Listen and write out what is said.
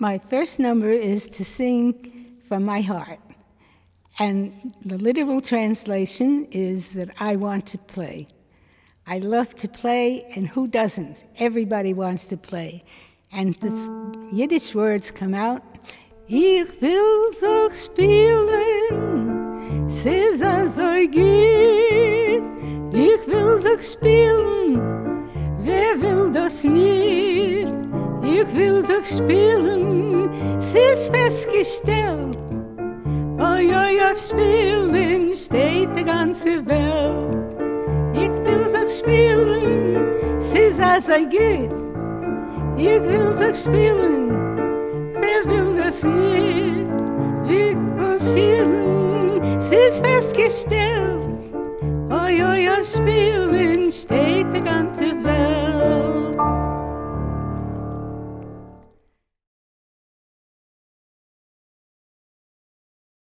My first number is to sing from my heart. And the literal translation is that I want to play. I love to play, and who doesn't? Everybody wants to play. And the Yiddish words come out. Ich will so spielen, es ist so gut. Ich will so spielen, wer will das nicht? Ich will so spielen, es ist festgestellt. Oi, oi, auf Spielen steht die ganze Welt. Ich will so spielen, es ist so gut. Ich will so spielen, wer will das nicht? Ich will spielen, es ist festgestellt. Oi, oi, auf Spielen steht die ganze Welt.